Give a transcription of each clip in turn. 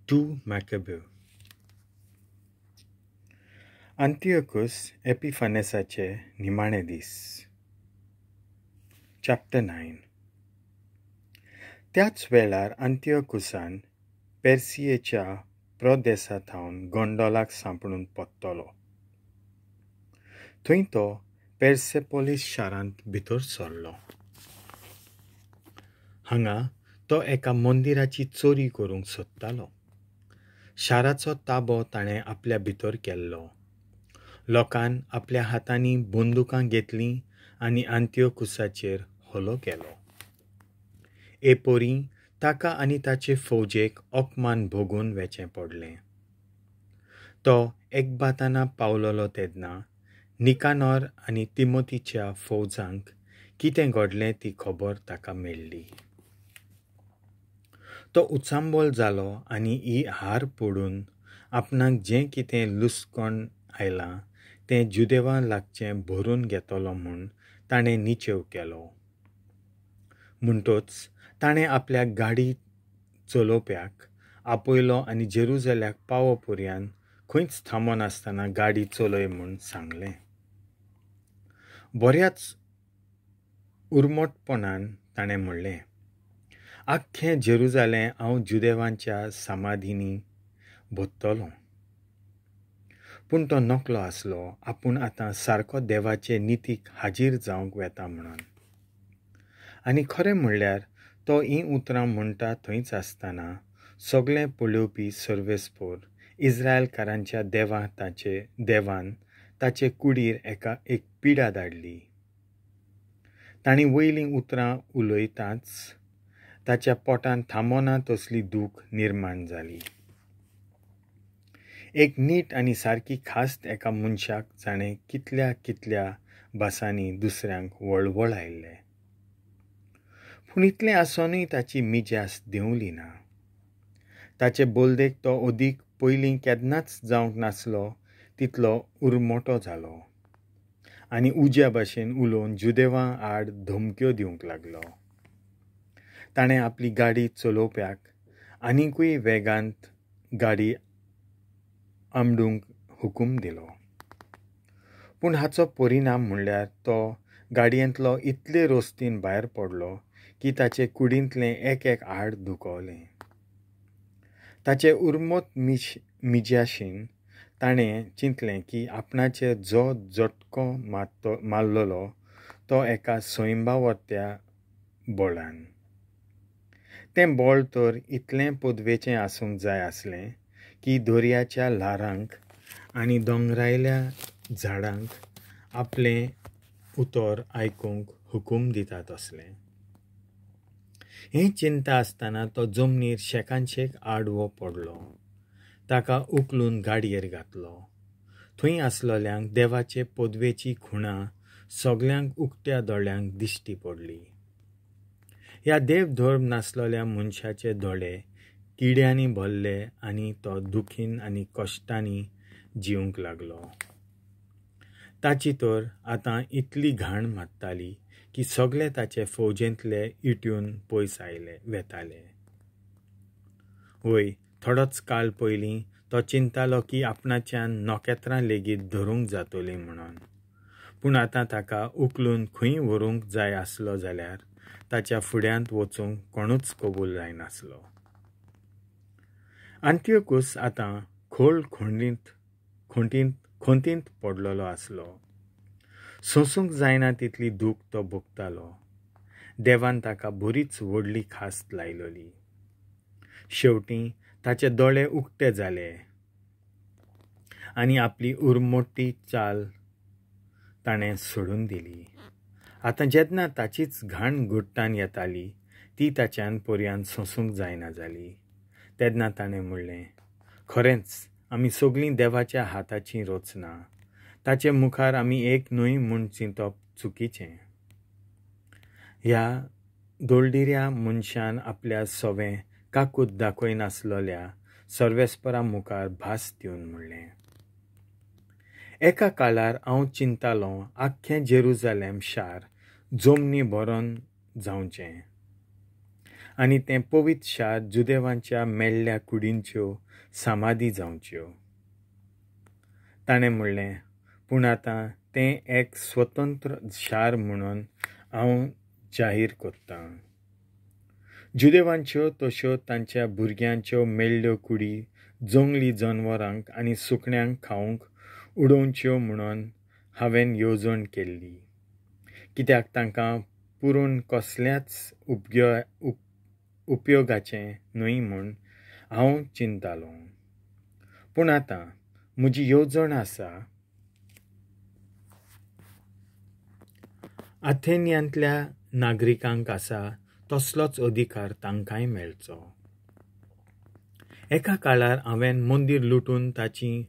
2 Maccabees. अंतियोकस एपिफानेसाचे निमाणे दीस. Chapter 9. त्याच वेळार अंतियोकुसान पेर्सियेच्या प्रदेशांत गोंडोलाक सांपडून पडटलो. थंय तो पेर्सेपोलीस शारांत भितर सरलो. हांगा तो एका मंदिराची चोरी करूंक सोदतालो. शाराचो ताबो ताणें आपल्या भितर केल्लो. लोकान आपल्या हातांनी बंदुकां घेतलीं आनी अंतियोकुसाचेर हल्लो केलो. एपोरी ताका आनी ताचे फौजेक अपमान भोगून वेचें पडलें. तो एकबाताना पावलोलो तेन्ना निकानोर आनी तिमोथीच्या फौजांक कितें घडलें ती खबर ताका मेळ्ळी. तो उचांबोल जालो आनी ही हार पडून आपणाक जें कितें लुस्कोण आयलां तें जुदेवां लागचें भरून घेतलो म्हूण ताणें निचेव केलो. म्हणटच ताणें आपल्या गाडी चलोवप्याक आपयलो आनी जेरुजल्याक पावोपर्यंत खंयच थांबनासतना गाडी चलय म्हूण सांगलें. बऱ्याच उर्मटपणान ताणें म्हणलें, आख्खें जेरुजालें हांव जुदेवांच्या समाधींनी भोंवतलों. पूण तो नकलो आसलो आपूण आतां सारको देवाचे नितीक हाजीर जावंक वेता म्हणून. आनी खरें म्हणल्यार तो हीं उतरां म्हणटा थंयच आसतना सगळें पळोवपी सर्वेस्पोर इस्रायलकारांच्या देवान ताचे कुडीर एक पिडा धाडली. तांणी वयलीं उतरां उलयताच ताच्या पोटान थांबना तसली दूख निर्माण जाली. एक नीट आनी सारकी खास्त एका मनशाक जाणें कितल्या भासांनी दुसऱ्यांक वळवळ आयिल्लें. पूण इतलें आसोनूय ताची मिजास देंवली ना. ताचे बोलदेक तो अदीक पयलीं केन्नाच जावंक नासलो तितलो उर्मोटो जालो आनी उज्या भाशेन उलोवन जुदेवां आड धमक्यो दिवंक लागलो. ताणें आपली गाडी चलोवप्याक आनिकूय वेगांत गाडी आंबडूंक हुकूम दिलो. पूण हाचो परिणाम म्हणल्यार तो गाडयेंतलो इतले रोस्तीन भायर पडलो की ताचे कुडींतलें एक हाड दुखवलें. ताचे उर्मोत मिजाशीन ताणें चिंतलें की आपणाचेर जो झटको मारलोलो तो एका स्वयंभावर्त्या बळान. तें बळ तर इतलें पदवेचें आसूंक जाय आसलें की दर्याच्या ल्हारांक आनी दोंगरायल्या झाडांक आपलें उतर आयकूंक हुकूम दितात असलें. हें चिंता आसतना तो जमनीर शेकानशेक आडवो पडलो. ताका उखलून गाडयेर घातलो. थंय आसलोल्यांक देवाचे पदवेची खुणां सगळ्यांक उक्त्या दोळ्यांक दिश्टी पडली. ह्या देवधर्म नासलोल्या मनशाचे दोळे किड्यांनी भरले आनी तो दुखीन आनी कश्टांनी जिवंक लागलो. ताची तर आतां इतली घाण मारताली की सगळे ताचे फौजेंतले इट्यून पयस वेताले. वय थोडोच काळ पयलीं तो चिंतालो की आपणाच्यान नोकेत्रां लेगीत धरूंक जातलीं म्हणून. पूण आतां ताका उखलून खंय व्हरूंक जाय आसलो जाल्यार ताच्या फुड्यांत वचूंक कोणूच कबूल जायनासलो. अंतियोकूस आतां खोल खोंतींत पडलोलो आसलो. सोंसूंक जायना तितली दूख तो भोगतालो. देवान ताका बरीच व्हडली खास्त लायलोली. शेवटीं ताचे दोळे उक्ते जाले आनी आपली उर्मोटी चाल ताणें सोडून दिली. आतां जेन्ना ताचीच घाण घुट्टान येताली ती ताच्यान पर्यंत सोंसूंक जायना जाली तेन्ना ताणें म्हणलें, खरेंच आमी सगळीं देवाच्या हाताचीं रचना. ताचे मुखार आमी एक न्हय म्हूण चिंतप चुकीचें. ह्या दोळडिऱ्या मनशान आपल्या सवें काकूत दाखयनासलोल्या सर्वेस्परा मुखार भास दिवन म्हणलें, एका काळार हांव चिंतालों आख्खें जेरुजालेम शार जमनी भरोन जावचें आनी तें पवित्र शार जुदेवांच्या मेल्ल्या कुडींच्यो समाधी जावच्यो. ताणें म्हणलें, पूण आतां तें एक स्वतंत्र शार म्हणून हांव जाहीर करतां. जुदेवांच्यो तश्यो तांच्या भुरग्यांच्यो मेल्ल्यो कुडी जंगली जनवरांक आनी सुकण्यांक खावंक उडोवच्यो म्हणून हांवें येवजण केल्ली, कित्याक तांकां पुरून कसल्याच उपयोगाचें न्हय म्हूण हांव चिंतालों. पूण आतां म्हजी येवजण आसा अथेन्यांतल्या नागरिकांक आसा तसलोच अधिकार तांकांय मेळचो. एका काळार हांवें मंदीर लुटून ताचीं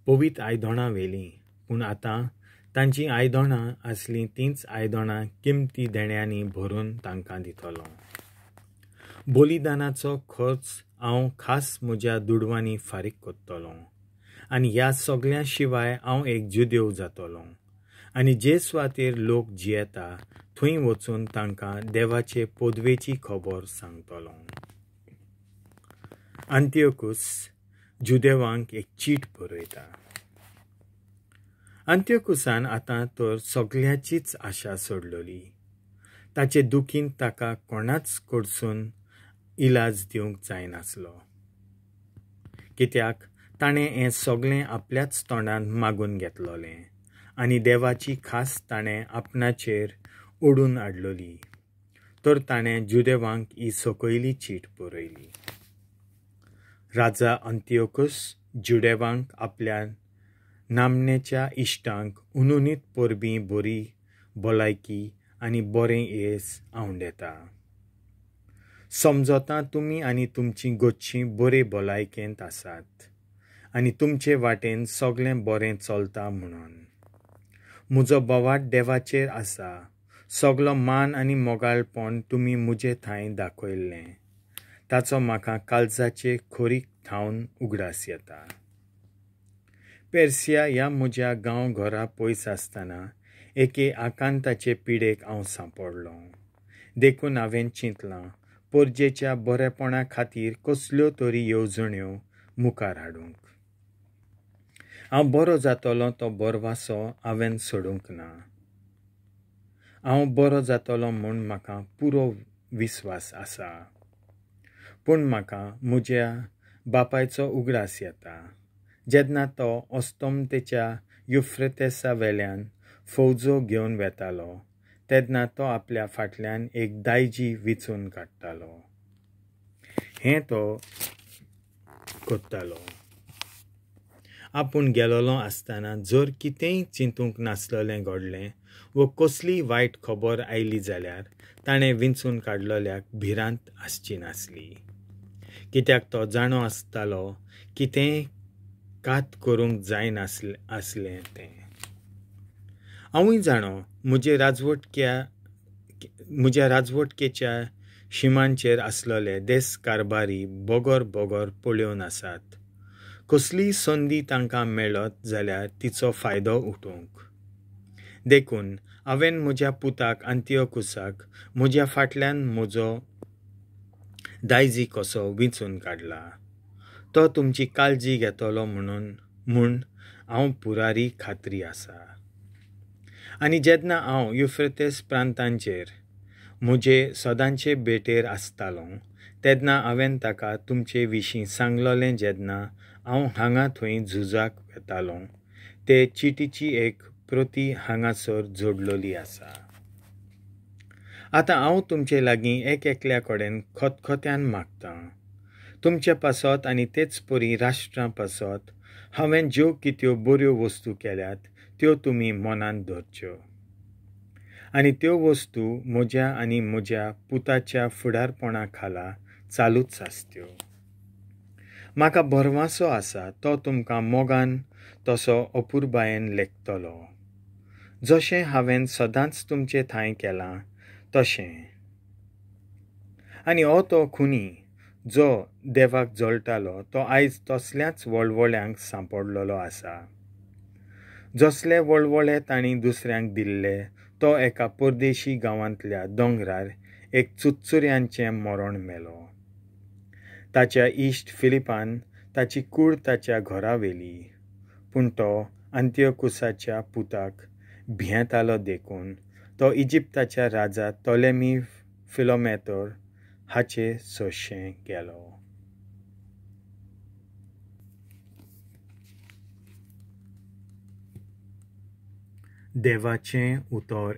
पवित्र आयदनां व्हेलीं, पूण आतां तांचीं आयदनां आसलीं तींच आयदनां किमती देण्यांनी भरून तांकां दितलो. बलिदानाचो खर्च हांव खास म्हज्या दुडवांनी फारीक करतलों. आनी ह्या सगळ्या शिवाय हांव एक जुदेव जातलों आनी जे सुवातेर लोक जियेता थंय वचून तांकां देवाचे पदवेची खबर सांगतलों. अंतियोकूस जुदेवांक एक चीट बरयता. अंतियोकुसान आतां तर सगळ्याचीच आशा सोडलोली. ताचे दुखीन ताका कोणाच कडसून इलाज दिवंक जायनासलो, कित्याक ताणें हें सगळें आपल्याच तोंडान मागून घेतलोलें आनी देवाची खास ताणें आपणाचेर ओडून हाडलोली. तर ताणें जुदेवांक ही सकयली चीट बरयली. राजा अंतियोकूस जुदेवांक आपल्या नामनेच्या इश्टांक उनुनीत परबीं बरी भलायकी आनी बरें येस आंवडेता. समजोता तुमी आनी तुमचीं गोच्चीं बरे भलायकेंत आसात आनी तुमचे वाटेन सगळें बरें चलता म्हणून. म्हजो बोवाट देवाचेर आसा. सगळो मान आनी मोगाळपण तुमी म्हजे थंय दाखयल्लें. ताचो म्हाका काळजाचे खोरीक थावन उगडास येता. पेर्सिया ह्या म्हज्या गांव घरा पयस आसतना एके आकांताचे पिडेक हांव सांपडलों. देखून हांवें चिंतलां परजेच्या बरेपणा खातीर कसल्यो तरी येवजण्यो मुखार हाडूंक. हांव बरो जातलों तो बरवासो हांवें सोडूंक ना. हांव बरो जातलों म्हूण म्हाका पुरो विस्वास आसा. पूण म्हाका म्हज्या बापायचो उगडास येता. जेन्ना तो ओस्तोमतेच्या युफ्रेतेसा वेल्यान फौजो घेवन वेतालो तेन्ना तो आपल्या फाटल्यान एक दायजी विचून काडटालो. हें तो कोत्तालो. आपूण गेलोलो आसतना जर कितेंय चिंतूंक नासलोलें घडलें वो कसलीय वायट खबर आयली जाल्यार ताणें विंचून काडलोल्याक भिरांत आसची नासली, कित्याक तो जाणो आसतालो कितेंय कात करूंक जायनासलें तें. हांवूय जाणो म्हज्या राजवटकेच्या शिमांचेर आसलोले देस कारबारी बोगोर पळोवन आसात. कसलीय संदी तांकां मेळत जाल्यार तिचो फायदो उठोवंक. देखून हांवें म्हज्या पुताक अंतियोकुसाक म्हज्या फाटल्यान म्हजो दायजी कसो विंचून काडला. तो तुमची काळजी घेतलो म्हूण हांव पुरारी खात्री आसा. आनी जेन्ना हांव युफ्रेतेस प्रांतांचेर म्हजे सदांचे बेटेर आसतालों तेन्ना हांवें ताका तुमचे विशीं सांगलोलें. जेन्ना हांव हांगा थंय झुजाक वेतालों ते चिटीची एक प्रती हांगासर जोडलोली आसा. आतां हांव तुमचे लागीं एकल्या कडेन खतखत्यान मागतां. तुमच्या पासत आनी तेच परी राष्ट्रां पासत हांवें ज्यो कित्यो बऱ्यो वस्तू केल्यात त्यो तुमी मनांत धरच्यो आनी त्यो वस्तू म्हज्या आनी म्हज्या पुताच्या फुडारपणा खाला चालूच आसत्यो. म्हाका भरवासो आसा तो तुमकां मोगान तसो अपुरबायेन लेखतलो, जशें हांवें सदांच तुमचे थंय केलां तशें. आनी हो तो खुनी जो देवाक जळटालो तो आयज तसल्याच वळवळ्यांक सांपडलोलो आसा. जसले वळवळे तांणी दुसऱ्यांक दिल्ले तो एका परदेशी गांवांतल्या दोंगरार एक चुचुऱ्यांचें मरण मेलो. ताच्या इश्ट फिलिपान ताची कूड ताच्या घरा व्हेली, पूण तो अंत्योकुसाच्या पुताक भियेंतालो देखून तो इजिप्ताच्या राजा टॉलेमी फिलोमेतोर हाचे सोयशें गेलो. देवाचें उतर